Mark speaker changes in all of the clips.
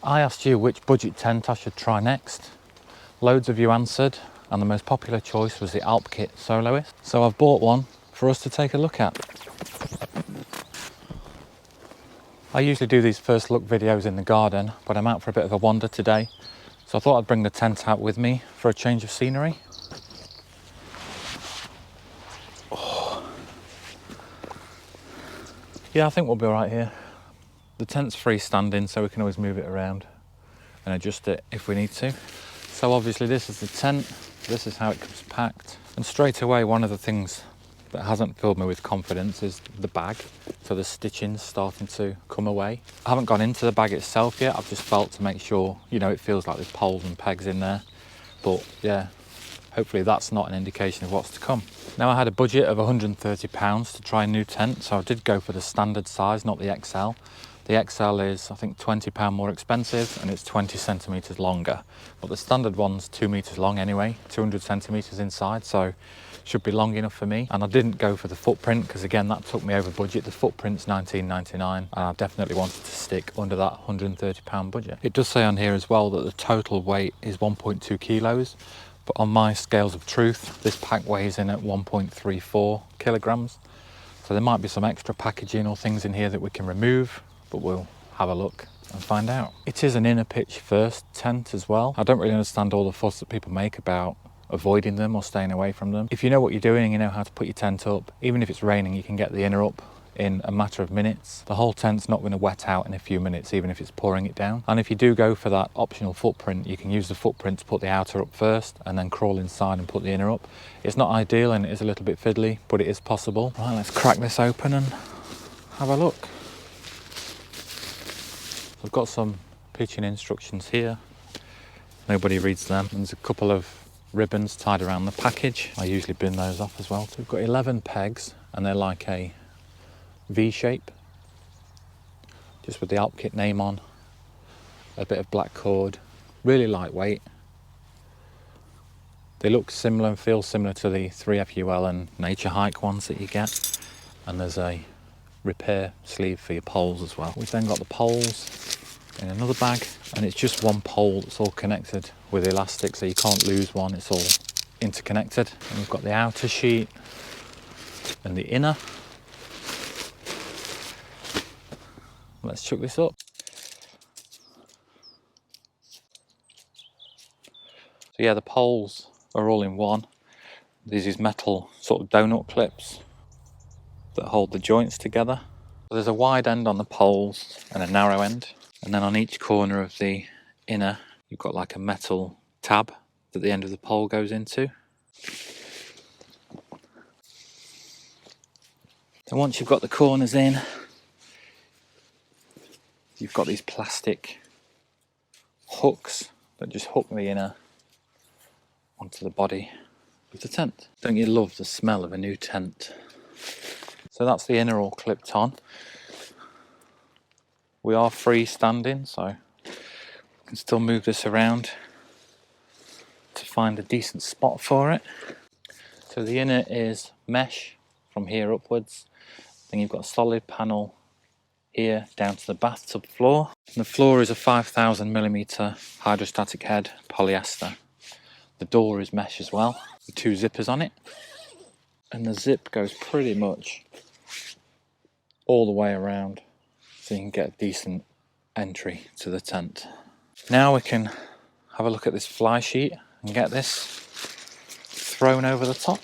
Speaker 1: I asked you which budget tent I should try next. Loads of you answered, and the most popular choice was the Alpkit Soloist. So I've bought one for us to take a look at. I usually do these first look videos in the garden, but I'm out for a bit of a wander today. So I thought I'd bring the tent out with me for a change of scenery. Oh. Yeah, I think we'll be all right here. The tent's freestanding, so we can always move it around and adjust it if we need to. So obviously this is the tent, this is how it comes packed. And straight away, one of the things that hasn't filled me with confidence is the bag. So the stitching's starting to come away. I haven't gone into the bag itself yet, I've just felt to make sure, you know, it feels like there's poles and pegs in there. But yeah, hopefully that's not an indication of what's to come. Now I had a budget of £130 to try a new tent, so I did go for the standard size, not the XL. The XL is, I think, £20 more expensive and it's 20 centimetres longer. But the standard one's 2 metres long anyway, 200 centimetres inside, so should be long enough for me. And I didn't go for the footprint because again, that took me over budget. The footprint's £19.99 and I definitely wanted to stick under that £130 budget. It does say on here as well that the total weight is 1.2 kilos. But on my scales of truth, this pack weighs in at 1.34 kilograms. So there might be some extra packaging or things in here that we can remove, but we'll have a look and find out. It is an inner pitch first tent as well. I don't really understand all the fuss that people make about avoiding them or staying away from them. If you know what you're doing and you know how to put your tent up, even if it's raining, you can get the inner up in a matter of minutes. The whole tent's not going to wet out in a few minutes, even if it's pouring it down. And if you do go for that optional footprint, you can use the footprint to put the outer up first and then crawl inside and put the inner up. It's not ideal and it is a little bit fiddly, but it is possible. Right, let's crack this open and have a look. I've got some pitching instructions here. Nobody reads them. And there's a couple of ribbons tied around the package. I usually bin those off as well. So we've got 11 pegs and they're like a V shape, just with the Alpkit name on, a bit of black cord, really lightweight. They look similar and feel similar to the 3FUL and Nature Hike ones that you get. And there's a repair sleeve for your poles as well. We've then got the poles in another bag, and it's just one pole that's all connected with elastic, so you can't lose one, it's all interconnected. And we've got the outer sheet and the inner. Let's chuck this up. So yeah, the poles are all in one. These is metal sort of donut clips that hold the joints together. So there's a wide end on the poles and a narrow end. And then on each corner of the inner, you've got like a metal tab that the end of the pole goes into. Then once you've got the corners in, you've got these plastic hooks that just hook the inner onto the body of the tent. Don't you love the smell of a new tent? So that's the inner all clipped on. We are freestanding, so we can still move this around to find a decent spot for it. So the inner is mesh from here upwards. Then you've got a solid panel here down to the bathtub floor. And the floor is a 5000mm hydrostatic head polyester. The door is mesh as well, with 2 zippers on it. And the zip goes pretty much all the way around, so you can get a decent entry to the tent. Now we can have a look at this fly sheet and get this thrown over the top.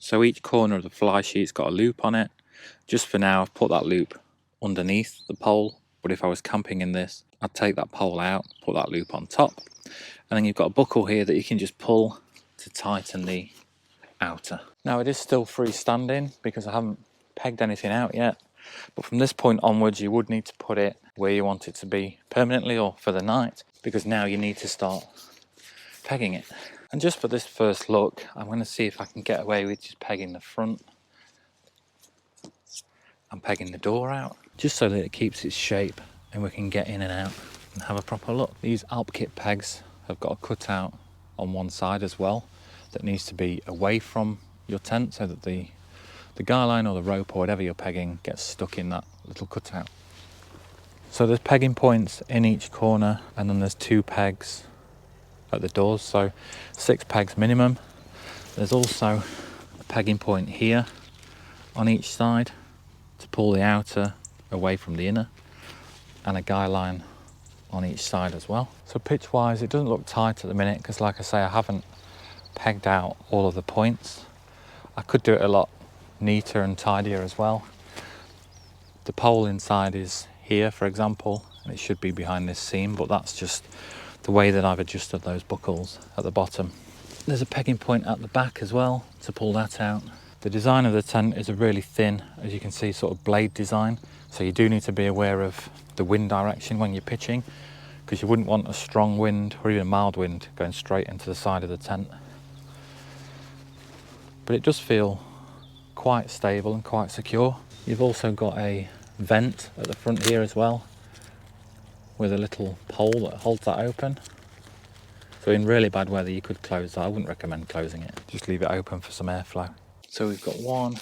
Speaker 1: So each corner of the fly sheet's got a loop on it. Just for now, I've put that loop underneath the pole, but if I was camping in this, I'd take that pole out, put that loop on top, and then you've got a buckle here that you can just pull to tighten the outer. Now it is still freestanding because I haven't pegged anything out yet, but from this point onwards you would need to put it where you want it to be permanently or for the night, because now you need to start pegging it. And just for this first look, I'm going to see if I can get away with just pegging the front and pegging the door out, just so that it keeps its shape and we can get in and out and have a proper look. These Alpkit pegs have got a cutout on one side as well that needs to be away from your tent so that the the guy line or the rope or whatever you're pegging gets stuck in that little cutout. So there's pegging points in each corner, and then there's 2 pegs at the doors, so 6 pegs minimum. There's also a pegging point here on each side to pull the outer away from the inner, and a guy line on each side as well. So pitch wise, it doesn't look tight at the minute because, like I say, I haven't pegged out all of the points. I could do it a lot neater and tidier as well. The pole inside is here, for example, and it should be behind this seam, but that's just the way that I've adjusted those buckles at the bottom. There's a pegging point at the back as well to pull that out. The design of the tent is a really thin, as you can see, sort of blade design, so you do need to be aware of the wind direction when you're pitching, because you wouldn't want a strong wind or even a mild wind going straight into the side of the tent. But it does feel quite stable and quite secure. You've also got a vent at the front here as well, with a little pole that holds that open. So in really bad weather you could close that. I wouldn't recommend closing it, just leave it open for some airflow. So we've got 1,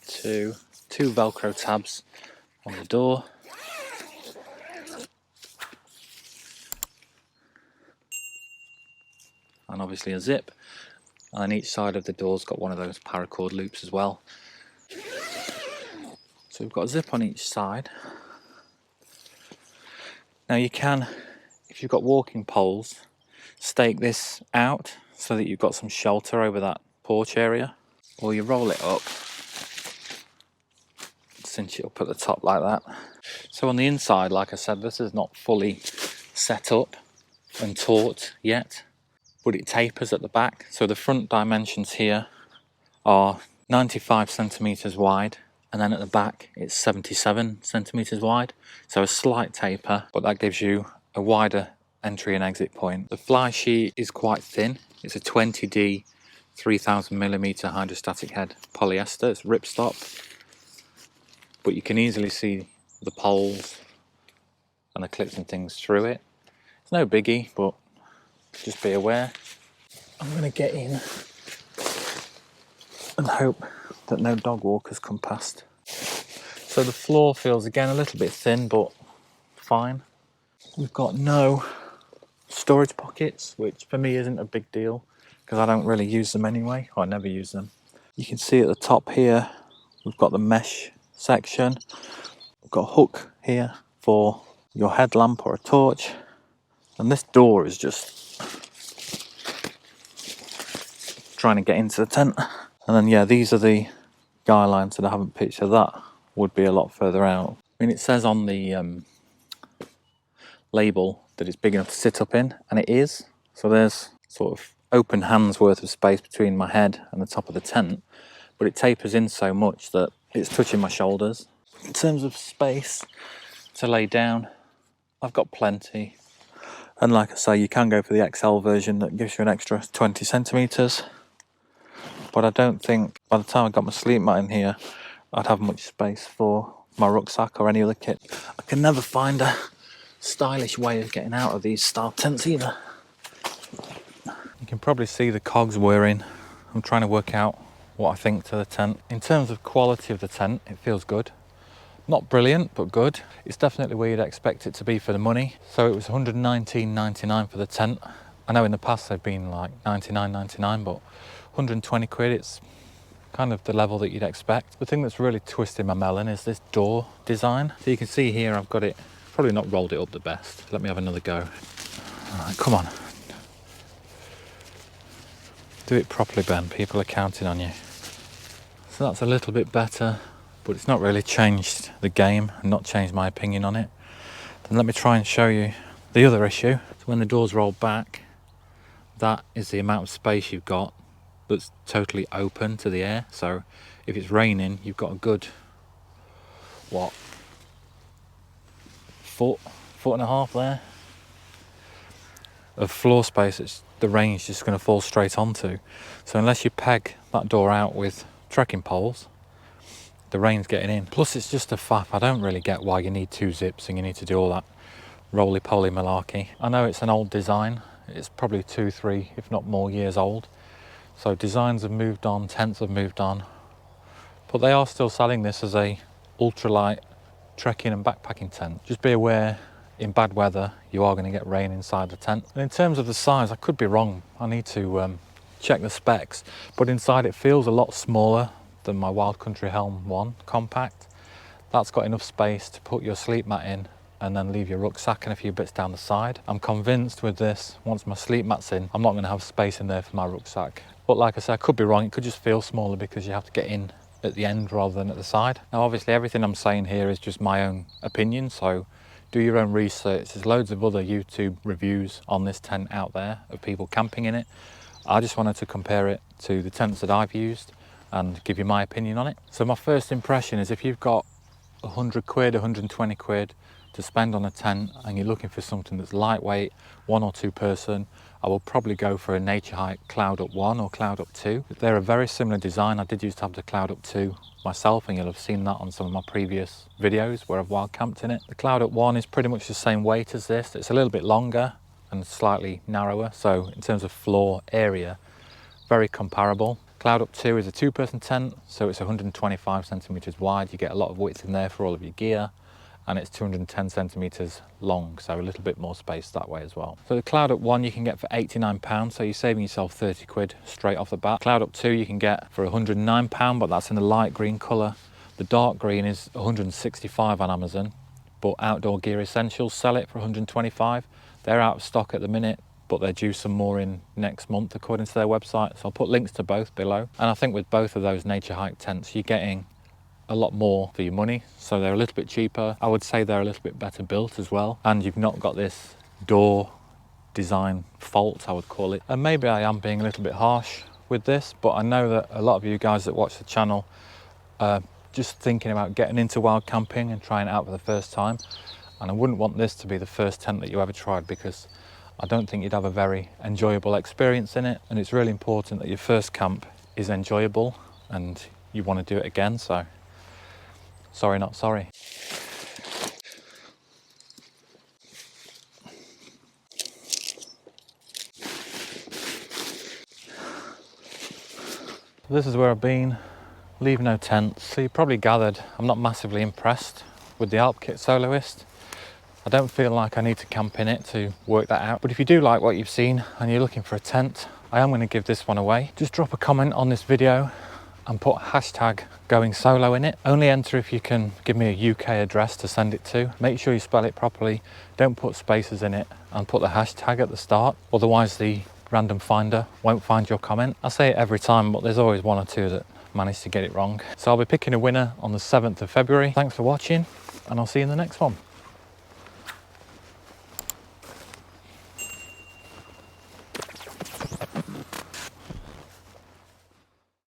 Speaker 1: 2 Velcro tabs on the door. And obviously a zip. And then each side of the door's got one of those paracord loops as well. So we've got a zip on each side. Now you can, if you've got walking poles, stake this out so that you've got some shelter over that porch area, or you roll it up, cinch it up at the top like that. So on the inside, like I said, this is not fully set up and taut yet, but it tapers at the back. So the front dimensions here are 95 centimeters wide, and then at the back it's 77 centimeters wide. So a slight taper, but that gives you a wider entry and exit point. The fly sheet is quite thin. It's a 20D 3000mm hydrostatic head polyester. It's ripstop, but you can easily see the poles and the clips and things through it. It's no biggie, but just be aware. I'm going to get in and hope that no dog walkers come past. So the floor feels again a little bit thin, but fine. We've got no storage pockets, which for me isn't a big deal because I don't really use them anyway, or I never use them. You can see at the top here we've got the mesh section. We've got a hook here for your headlamp or a torch, and this door is just trying to get into the tent. And then yeah, these are the guy lines that I haven't pitched, so that would be a lot further out. I mean, it says on the label that it's big enough to sit up in, and it is. So there's sort of open hands worth of space between my head and the top of the tent, but it tapers in so much that it's touching my shoulders. In terms of space to lay down, I've got plenty. And like I say, you can go for the XL version that gives you an extra 20 centimeters. But I don't think by the time I got my sleep mat in here, I'd have much space for my rucksack or any other kit. I can never find a stylish way of getting out of these style tents either. You can probably see the cogs whirring. I'm trying to work out what I think to the tent. In terms of quality of the tent, it feels good. Not brilliant, but good. It's definitely where you'd expect it to be for the money. So it was £119.99 for the tent. I know in the past they've been like £99.99, but 120 quid, it's kind of the level that you'd expect. The thing that's really twisting my melon is this door design. So you can see here I've got it, probably not rolled it up the best. Let me have another go. All right, come on. Do it properly, Ben. People are counting on you. So that's a little bit better, but it's not really changed the game and not changed my opinion on it. Then let me try and show you the other issue. So when the doors roll back, that is the amount of space you've got that's totally open to the air. So if it's raining, you've got a good, what, foot and a half there of floor space that the rain's just going to fall straight onto. So unless you peg that door out with trekking poles, the rain's getting in. Plus it's just a faff. I don't really get why you need 2 zips and you need to do all that roly-poly malarkey. I know it's an old design. It's probably 2, 3, if not more years old. So designs have moved on, tents have moved on, but they are still selling this as a ultralight trekking and backpacking tent. Just be aware, in bad weather, you are going to get rain inside the tent. And in terms of the size, I could be wrong. I need to check the specs, but inside it feels a lot smaller than my Wild Country Helm 1 compact. That's got enough space to put your sleep mat in and then leave your rucksack and a few bits down the side. I'm convinced with this, once my sleep mat's in, I'm not going to have space in there for my rucksack. But like I said, I could be wrong. It could just feel smaller because you have to get in at the end rather than at the side. Now obviously everything I'm saying here is just my own opinion, so do your own research. There's loads of other YouTube reviews on this tent out there of people camping in it. I just wanted to compare it to the tents that I've used and give you my opinion on it. So my first impression is, if you've got 100 quid, 120 quid to spend on a tent and you're looking for something that's lightweight, 1 or 2 person, I will probably go for a Nature Hike Cloud Up 1 or Cloud Up 2. They're a very similar design. I did used to have the Cloud Up 2 myself, and you'll have seen that on some of my previous videos where I've wild camped in it. The Cloud Up 1 is pretty much the same weight as this. It's a little bit longer and slightly narrower, so in terms of floor area, very comparable. Cloud Up 2 is a 2-person tent, so it's 125 centimeters wide. You get a lot of width in there for all of your gear, and it's 210 centimeters long, so a little bit more space that way as well. So the Cloud Up 1 you can get for £89, so you're saving yourself 30 quid straight off the bat. Cloud Up 2 you can get for £109, but that's in the light green colour. The dark green is 165 on Amazon, but Outdoor Gear Essentials sell it for 125. They're out of stock at the minute, but they're due some more in next month according to their website, so I'll put links to both below. And I think with both of those Nature Hike tents, you're getting a lot more for your money, so they're a little bit cheaper. I would say they're a little bit better built as well, and you've not got this door design fault, I would call it. And maybe I am being a little bit harsh with this, but I know that a lot of you guys that watch the channel are just thinking about getting into wild camping and trying it out for the first time, and I wouldn't want this to be the first tent that you ever tried, because I don't think you'd have a very enjoyable experience in it. And it's really important that your first camp is enjoyable and you want to do it again. So sorry not sorry. This is where I've been, leave no tents. So you probably gathered I'm not massively impressed with the Alpkit Soloist. I don't feel like I need to camp in it to work that out. But if you do like what you've seen and you're looking for a tent, I am going to give this one away. Just drop a comment on this video and put hashtag going solo in it. Only enter if you can give me a UK address to send it to. Make sure you spell it properly. Don't put spaces in it, and put the hashtag at the start. Otherwise the random finder won't find your comment. I say it every time, but there's always 1 or 2 that manage to get it wrong. So I'll be picking a winner on the 7th of February. Thanks for watching, and I'll see you in the next one.